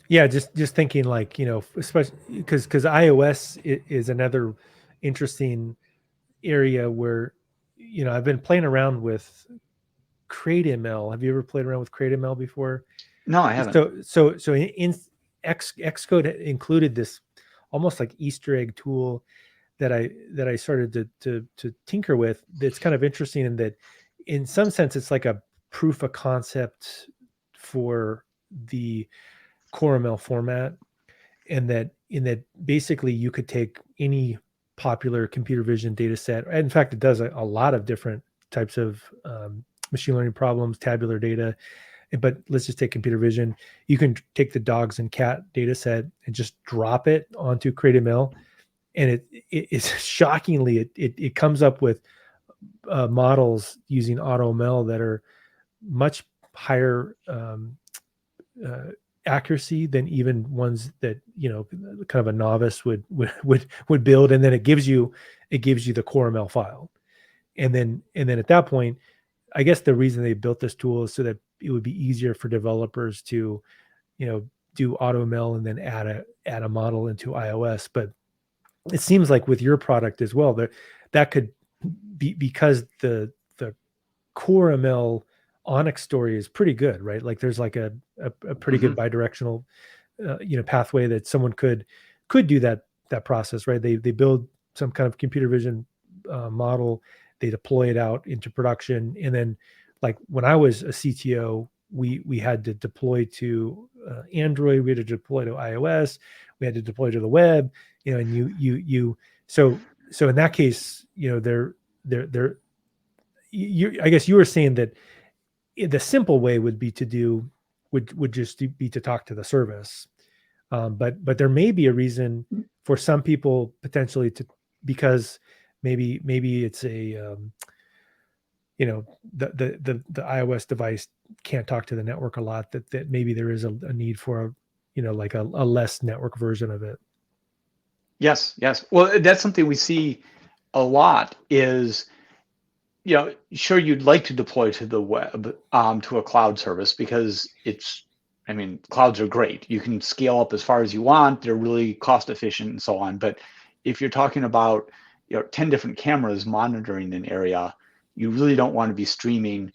Yeah, just thinking like, especially because iOS is another interesting area where, I've been playing around with CrateML. Have you ever played around with CrateML before? No, I haven't. So in Xcode included this almost like Easter egg tool that I started to tinker with. That's kind of interesting in that, in some sense, it's like a proof of concept for the CoreML format, and that basically you could take any popular computer vision data set. In fact, it does a lot of different types of machine learning problems, tabular data. But let's just take computer vision. You can take the dogs and cat data set and just drop it onto CrateML, and it's shockingly it comes up with models using AutoML that are much higher accuracy than even ones that kind of a novice would build. And then it gives you the CoreML file, and then at that point, I guess the reason they built this tool is so that it would be easier for developers to do AutoML and then add a model into iOS. But it seems like with your product as well, that could be, because the CoreML Onyx story is pretty good, right? Like there's like a pretty good bidirectional pathway that someone could do that process, right? They build some kind of computer vision model, they deploy it out into production, and then, like when I was a CTO, we had to deploy to Android, we had to deploy to iOS, we had to deploy to the web, and you so in that case, I guess you were saying that the simple way would be would just be to talk to the service, but there may be a reason for some people potentially because maybe it's a the iOS device can't talk to the network a lot, that maybe there is a need for like a less network version of it. Yes. Well, that's something we see a lot is, sure, you'd like to deploy to the web, to a cloud service, because clouds are great. You can scale up as far as you want. They're really cost efficient and so on. But if you're talking about 10 different cameras monitoring an area, you really don't want to be streaming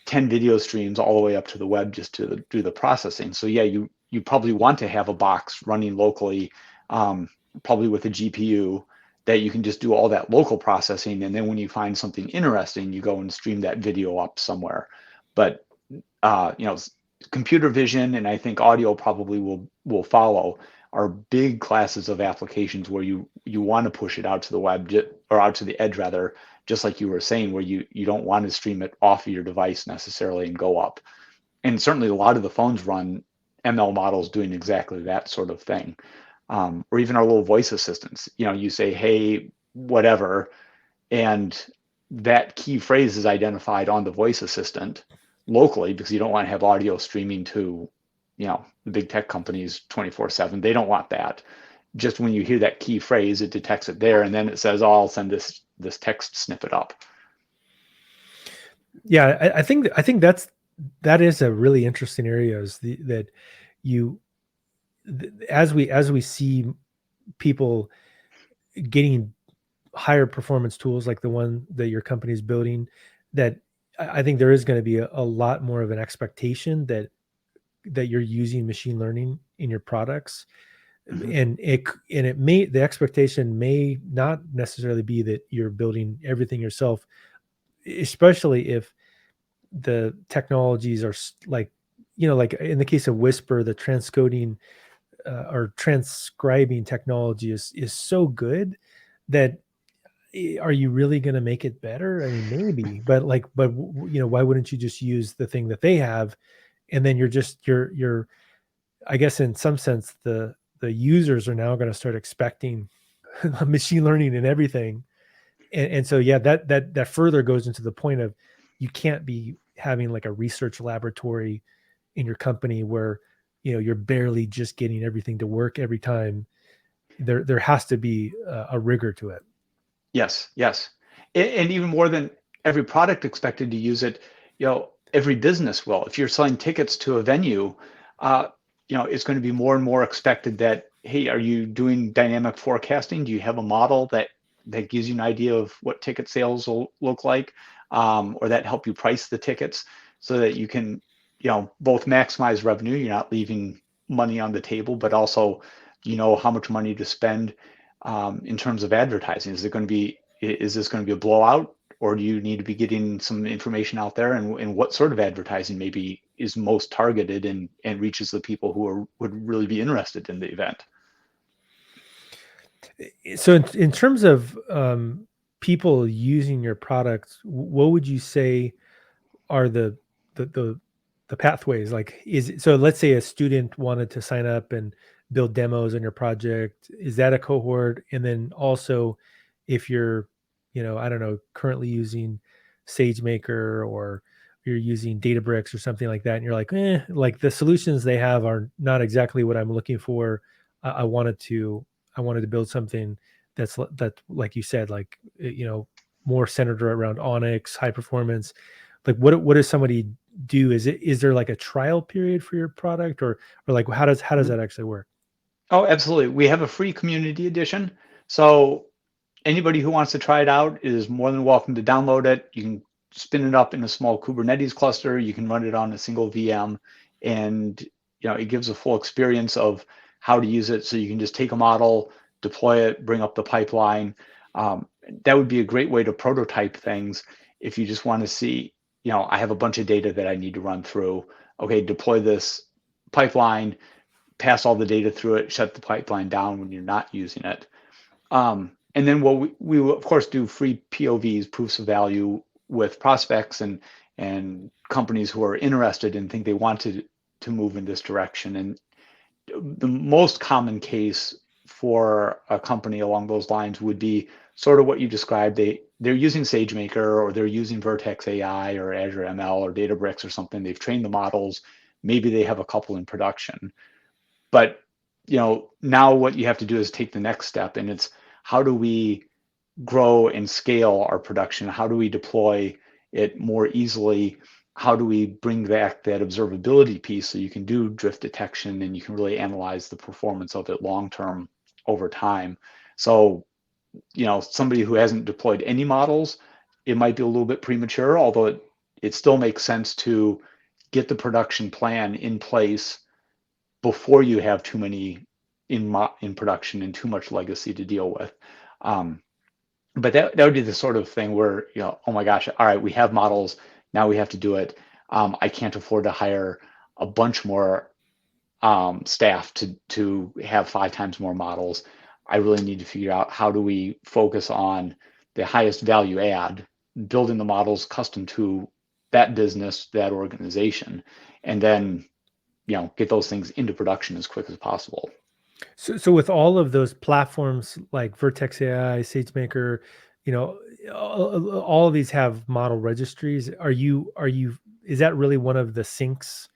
10 video streams all the way up to the web just to do the processing. So yeah, you probably want to have a box running locally, probably with a GPU, that you can just do all that local processing. And then when you find something interesting, you go and stream that video up somewhere. But computer vision, and I think audio probably will follow, are big classes of applications where you want to push it out to the web, or out to the edge rather, just like you were saying, where you don't want to stream it off of your device necessarily and go up. And certainly a lot of the phones run ML models doing exactly that sort of thing. Or even our little voice assistants, you say, hey, whatever, and that key phrase is identified on the voice assistant locally, because you don't want to have audio streaming to, the big tech companies 24/7. They don't want that. Just when you hear that key phrase, it detects it there, and then it says, oh, I'll send this text snippet up. Yeah, I think that's that is a really interesting area, is that you, as we see people getting higher performance tools like the one that your company is building, that I think there is going to be a lot more of an expectation that you're using machine learning in your products. Mhm. And it may, the expectation may not necessarily be that you're building everything yourself, especially if the technologies are like, like in the case of Whisper, the transcoding or transcribing technology is so good that are you really going to make it better? I mean, maybe, but why wouldn't you just use the thing that they have, and then you're I guess in some sense the users are now going to start expecting machine learning and everything, and so yeah, that further goes into the point of you can't be having like a research laboratory in your company where you're barely just getting everything to work every time. There has to be a rigor to it. Yes, yes. And even more than every product expected to use it, every business will. If you're selling tickets to a venue, uh, it's going to be more and more expected that, hey, are you doing dynamic forecasting? Do you have a model that gives you an idea of what ticket sales will look like, or that help you price the tickets so that you can, both maximize revenue, you're not leaving money on the table, but also how much money to spend in terms of advertising? Is this going to be a blowout, or do you need to be getting some information out there, and what sort of advertising maybe is most targeted and reaches the people would really be interested in the event? So in terms of people using your products, what would you say are the the the pathways? Like, so let's say a student wanted to sign up and build demos on your project. Is that a cohort? And then also, if you're, I don't know, currently using SageMaker, or you're using Databricks or something like that, and you're like, like the solutions they have are not exactly what I'm looking for. I wanted to build something that, like you said, like, more centered around Onyx, high performance. Like, what does somebody do? Is there like a trial period for your product, or like how does that actually work? Oh, absolutely. We have a free community edition. So anybody who wants to try it out is more than welcome to download it. You can spin it up in a small Kubernetes cluster. You can run it on a single VM, and it gives a full experience of how to use it. So you can just take a model, deploy it, bring up the pipeline. Um, that would be a great way to prototype things if you just want to see, I have a bunch of data that I need to run through. Okay, deploy this pipeline, pass all the data through it, shut the pipeline down when you're not using it. And then we will, of course, do free POVs, proofs of value, with prospects and companies who are interested and think they want to move in this direction. And the most common case for a company along those lines would be sort of what you described. They're using SageMaker, or they're using Vertex AI or Azure ML or Databricks or something. They've trained the models. Maybe they have a couple in production. But now what you have to do is take the next step, and it's, how do we grow and scale our production? How do we deploy it more easily? How do we bring back that observability piece so you can do drift detection and you can really analyze the performance of it long term over time? So, somebody who hasn't deployed any models, it might be a little bit premature, although it still makes sense to get the production plan in place before you have too many in production and too much legacy to deal with. But that would be the sort of thing where, oh my gosh, all right, we have models, now we have to do it. I can't afford to hire a bunch more staff to have 5 times more models. I really need to figure out, how do we focus on the highest value add, building the models custom to that business, that organization, and then get those things into production as quick as possible. So with all of those platforms like Vertex AI, SageMaker, all of these have model registries. Is that really one of the syncs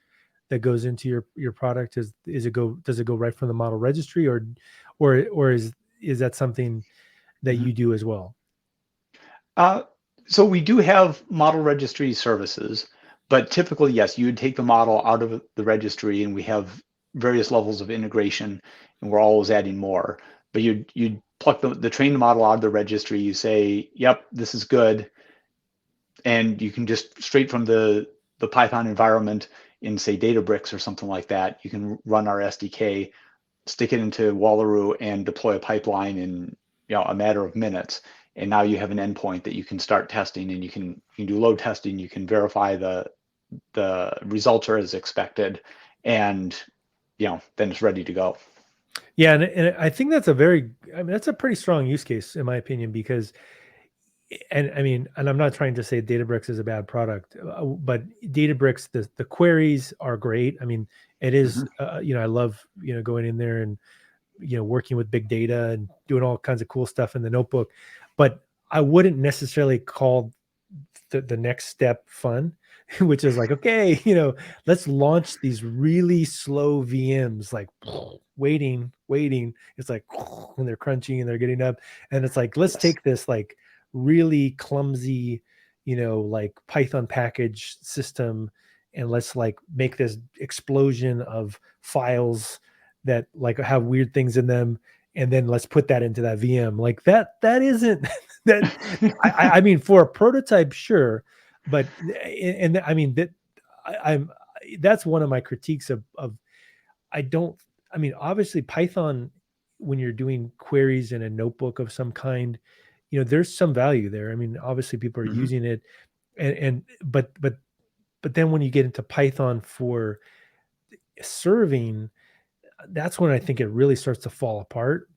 that goes into your product? Does it go right from the model registry, or is that something that Mhm. you do as well? Uh, so we do have model registry services, But typically, yes, you would take the model out of the registry, and we have various levels of integration, and we're always adding more. But you'd pluck the trained model out of the registry. You say, "Yep, this is good," and you can just straight from the Python environment in, say, Databricks or something like that. You can run our SDK, stick it into Wallaroo, and deploy a pipeline in a matter of minutes. And now you have an endpoint that you can start testing, and you can do load testing. You can verify the results are as expected, and then it's ready to go. Yeah, and I think that's that's a pretty strong use case in my opinion, because, and I mean, and I'm not trying to say Databricks is a bad product, but Databricks, the queries are great. I mean, it is, I love, going in there and, working with big data and doing all kinds of cool stuff in the notebook, but I wouldn't necessarily call the next step fun, which is like, okay, let's launch these really slow VMs, like waiting. It's like, and they're crunching and they're getting up. And it's like, let's take this like really clumsy, like Python package system, and let's like make this explosion of files that like have weird things in them. And then let's put that into that VM. Like that isn't that. I mean, for a prototype, sure, but and I mean that I'm that's one of my critiques of I don't. I mean, obviously Python, when you're doing queries in a notebook of some kind, there's some value there. I mean, obviously people are using it, and but then when you get into Python for serving, that's when I think it really starts to fall apart.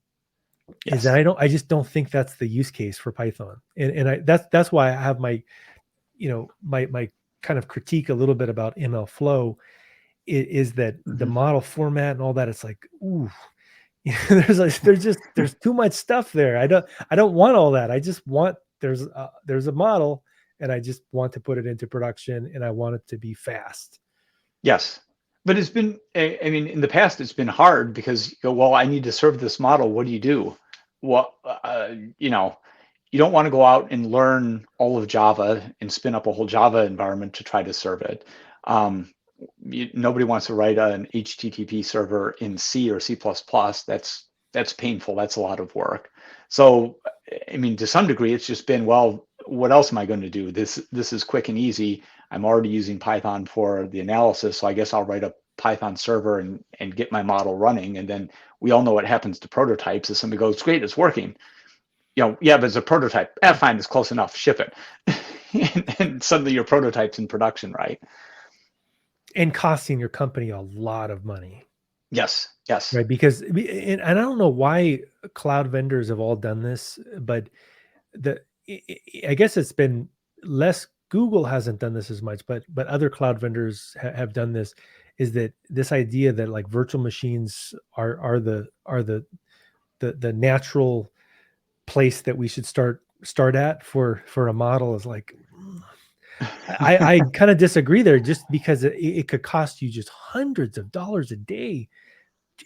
Yes. Is that I just don't think that's the use case for Python. And that's why I have my, my kind of critique a little bit about ML flow is that the model format and all that, it's like, ooh, there's too much stuff there. I don't want all that. I just want, there's a model, and I just want to put it into production, and I want it to be fast. Yes. But it's been, I mean, in the past, it's been hard because you go, well, I need to serve this model. What do you do? Well, you don't want to go out and learn all of Java and spin up a whole Java environment to try to serve it. Nobody wants to write an HTTP server in C or C++. That's painful. That's a lot of work. So, I mean, to some degree, it's just been, well, what else am I going to do? This is quick and easy. I'm already using Python for the analysis, so I guess I'll write a Python server and get my model running. And then we all know what happens to prototypes. If somebody goes, great, it's working. Yeah, but it's a prototype. Fine, it's close enough. Ship it. and suddenly your prototype's in production, right? And costing your company a lot of money. Yes. Right, because, and I don't know why cloud vendors have all done this, but I guess it's been less. Google hasn't done this as much, but other cloud vendors have done this. Is that this idea that like virtual machines are the natural place that we should start at for a model is like, I kind of disagree there, just because it could cost you just hundreds of dollars a day,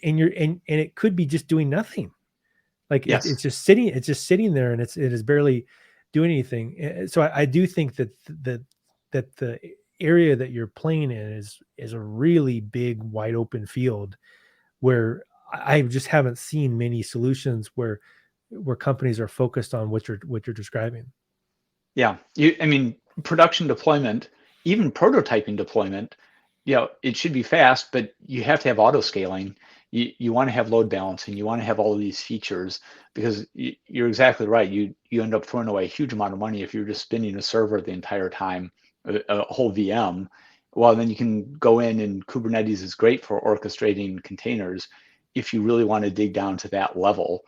and it could be just doing nothing. Like it's just sitting there, and it is barely doing anything. So I do think that the area that you're playing in is a really big, wide open field where I just haven't seen many solutions where companies are focused on what you're describing. Yeah, I mean, production deployment, even prototyping deployment, it should be fast, but you have to have auto scaling. You want to have load balancing. You want to have all of these features, because you're exactly right. You end up throwing away a huge amount of money if you're just spinning a server the entire time, a whole VM. Well, then you can go in, and Kubernetes is great for orchestrating containers if you really want to dig down to that level.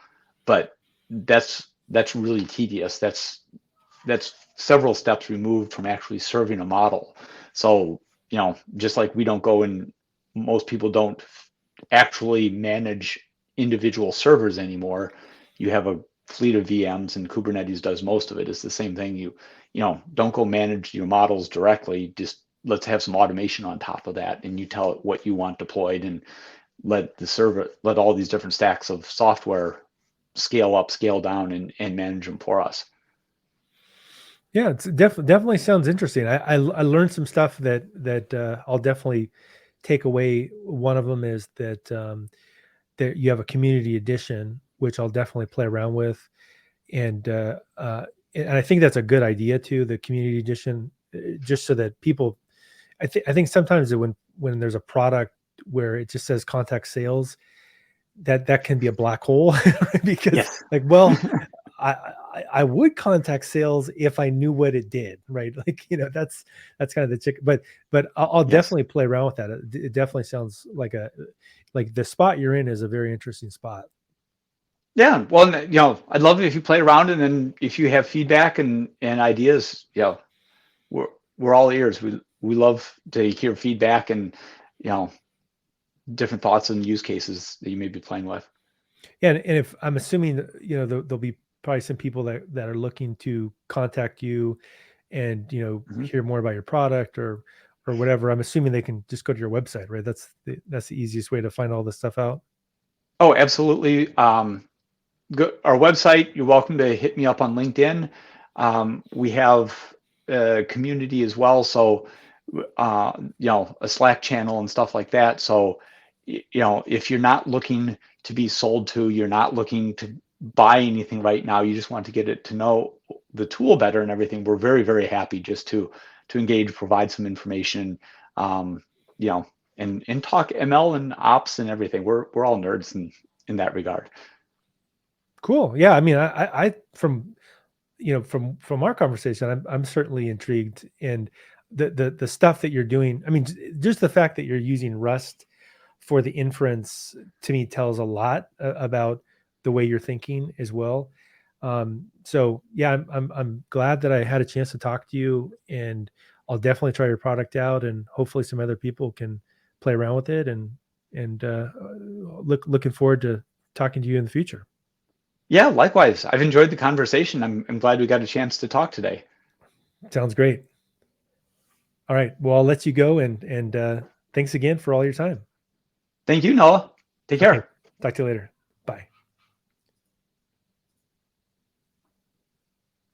But that's really tedious. That's several steps removed from actually serving a model. So, just like we don't go, and most people don't actually manage individual servers anymore. You have a fleet of VMs, and Kubernetes does most of it. It's the same thing. You don't go manage your models directly. Just let's have some automation on top of that, and you tell it what you want deployed, and let all these different stacks of software scale up, scale down, and manage them for us. Yeah, it's definitely sounds interesting. I learned some stuff that I'll definitely take away. One of them is that that you have a community edition, which I'll definitely play around with, and and I think that's a good idea too. The community edition, just so that people, I think sometimes when there's a product where it just says contact sales, that can be a black hole because Yes. like, well, I would contact sales if I knew what it did, right? Like, that's kind of the chick. But I'll Yes. definitely play around with that. It definitely sounds like the spot you're in is a very interesting spot. Yeah. Well, I'd love it if you play around, and then if you have feedback and ideas, we're we're all ears. We love to hear feedback and you know different thoughts and use cases that you may be playing with. Yeah, and if I'm assuming that, there'll be probably some people that are looking to contact you and Mhm. hear more about your product or whatever. I'm assuming they can just go to your website, right? That's the easiest way to find all this stuff out. Oh, absolutely. Our website. You're welcome to hit me up on LinkedIn. We have a community as well, so a Slack channel and stuff like that. So, if you're not looking to be sold to, you're not looking to buy anything right now, you just want to get it to know the tool better and everything. We're very, very happy just to engage, provide some information, um, you know, and talk ML and ops and everything. We're all nerds in that regard. Cool. Yeah. I mean, I from from our conversation, I'm certainly intrigued, and the stuff that you're doing. I mean, just the fact that you're using Rust for the inference to me tells a lot about the way you're thinking as well. So yeah, I'm glad that I had a chance to talk to you, and I'll definitely try your product out, and hopefully some other people can play around with it, and looking forward to talking to you in the future. Yeah, likewise. I've enjoyed the conversation. I'm glad we got a chance to talk today. Sounds great. All right. Well, I'll let you go, and thanks again for all your time. Thank you, Noah. Take Okay. care. Talk to you later.